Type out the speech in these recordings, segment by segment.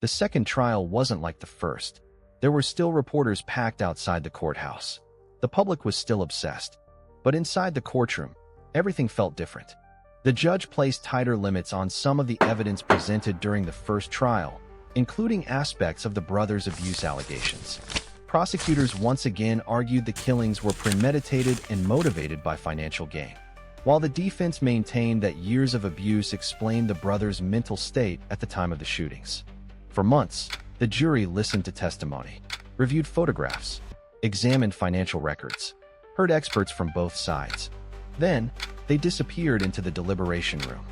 The second trial wasn't like the first. There were still reporters packed outside the courthouse. The public was still obsessed. But inside the courtroom, everything felt different. The judge placed tighter limits on some of the evidence presented during the first trial, including aspects of the brothers' abuse allegations. Prosecutors once again argued the killings were premeditated and motivated by financial gain, while the defense maintained that years of abuse explained the brothers' mental state at the time of the shootings. For months, the jury listened to testimony, reviewed photographs, examined financial records, heard experts from both sides. Then, they disappeared into the deliberation room.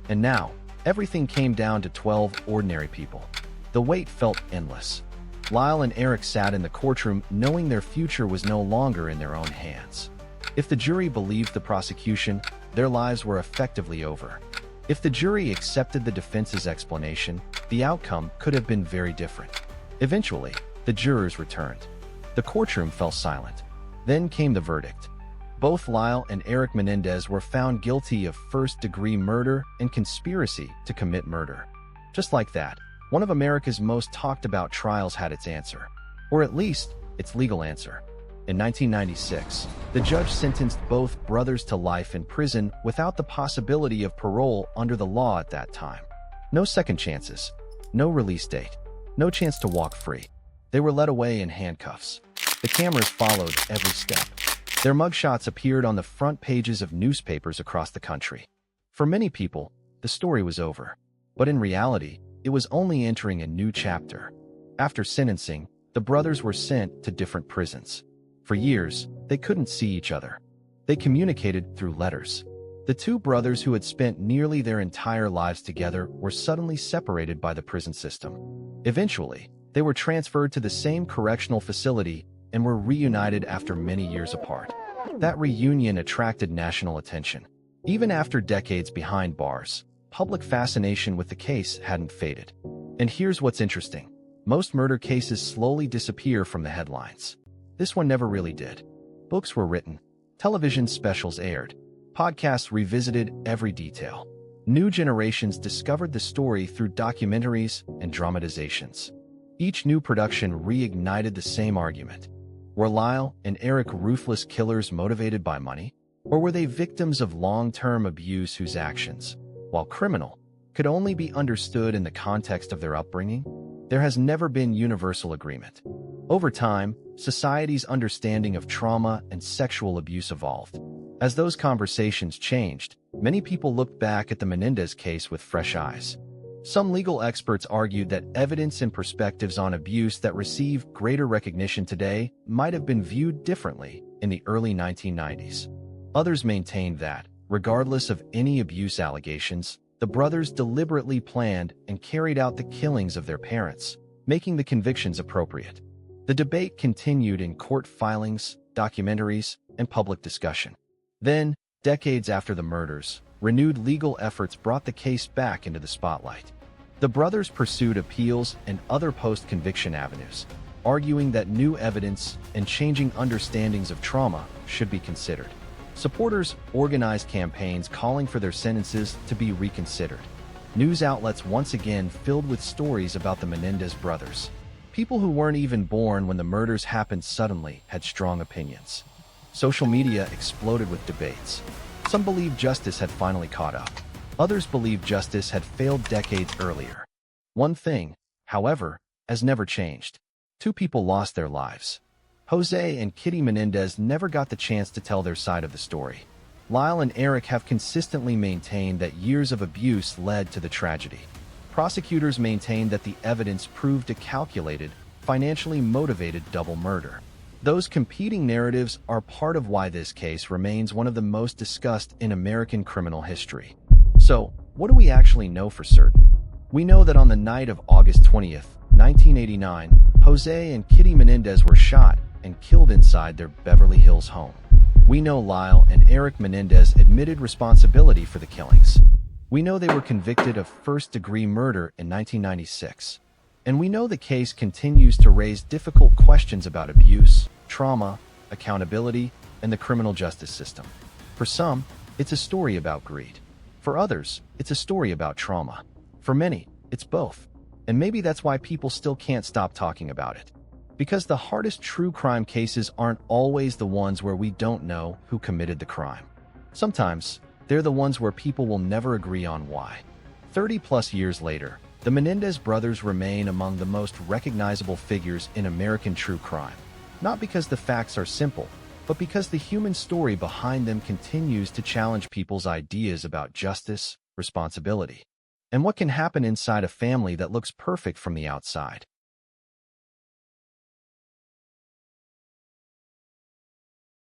And now, everything came down to 12 ordinary people. The wait felt endless. Lyle and Eric sat in the courtroom knowing their future was no longer in their own hands. If the jury believed the prosecution, their lives were effectively over. If the jury accepted the defense's explanation, the outcome could have been very different. Eventually, the jurors returned. The courtroom fell silent. Then came the verdict. Both Lyle and Eric Menendez were found guilty of first-degree murder and conspiracy to commit murder. Just like that, one of America's most talked-about trials had its answer, or at least, its legal answer. In 1996, the judge sentenced both brothers to life in prison without the possibility of parole under the law at that time. No second chances, no release date, no chance to walk free. They were led away in handcuffs. The cameras followed every step. Their mugshots appeared on the front pages of newspapers across the country. For many people, the story was over. But in reality, it was only entering a new chapter. After sentencing, the brothers were sent to different prisons. For years, they couldn't see each other. They communicated through letters. The two brothers who had spent nearly their entire lives together were suddenly separated by the prison system. Eventually, they were transferred to the same correctional facility and were reunited after many years apart. That reunion attracted national attention. Even after decades behind bars, public fascination with the case hadn't faded. And here's what's interesting. Most murder cases slowly disappear from the headlines. This one never really did. Books were written, television specials aired, podcasts revisited every detail. New generations discovered the story through documentaries and dramatizations. Each new production reignited the same argument. Were Lyle and Eric ruthless killers motivated by money? Or were they victims of long-term abuse whose actions, while criminal, could only be understood in the context of their upbringing? There has never been universal agreement. Over time, society's understanding of trauma and sexual abuse evolved. As those conversations changed, many people looked back at the Menendez case with fresh eyes. Some legal experts argued that evidence and perspectives on abuse that receive greater recognition today might have been viewed differently in the early 1990s. Others maintained that, regardless of any abuse allegations, the brothers deliberately planned and carried out the killings of their parents, making the convictions appropriate. The debate continued in court filings, documentaries, and public discussion. Then, decades after the murders, renewed legal efforts brought the case back into the spotlight. The brothers pursued appeals and other post-conviction avenues, arguing that new evidence and changing understandings of trauma should be considered. Supporters organized campaigns calling for their sentences to be reconsidered. News outlets once again filled with stories about the Menendez brothers. People who weren't even born when the murders happened suddenly had strong opinions. Social media exploded with debates. Some believed justice had finally caught up. Others believed justice had failed decades earlier. One thing, however, has never changed. Two people lost their lives. Jose and Kitty Menendez never got the chance to tell their side of the story. Lyle and Eric have consistently maintained that years of abuse led to the tragedy. Prosecutors maintained that the evidence proved a calculated, financially motivated double murder. Those competing narratives are part of why this case remains one of the most discussed in American criminal history. So, what do we actually know for certain? We know that on the night of August 20th, 1989, Jose and Kitty Menendez were shot and killed inside their Beverly Hills home. We know Lyle and Eric Menendez admitted responsibility for the killings. We know they were convicted of first-degree murder in 1996. And we know the case continues to raise difficult questions about abuse, trauma, accountability, and the criminal justice system. For some, it's a story about greed. For others, it's a story about trauma. For many, it's both. And maybe that's why people still can't stop talking about it. Because the hardest true crime cases aren't always the ones where we don't know who committed the crime. Sometimes, they're the ones where people will never agree on why. 30-plus years later, the Menendez brothers remain among the most recognizable figures in American true crime. Not because the facts are simple, but because the human story behind them continues to challenge people's ideas about justice, responsibility, and what can happen inside a family that looks perfect from the outside.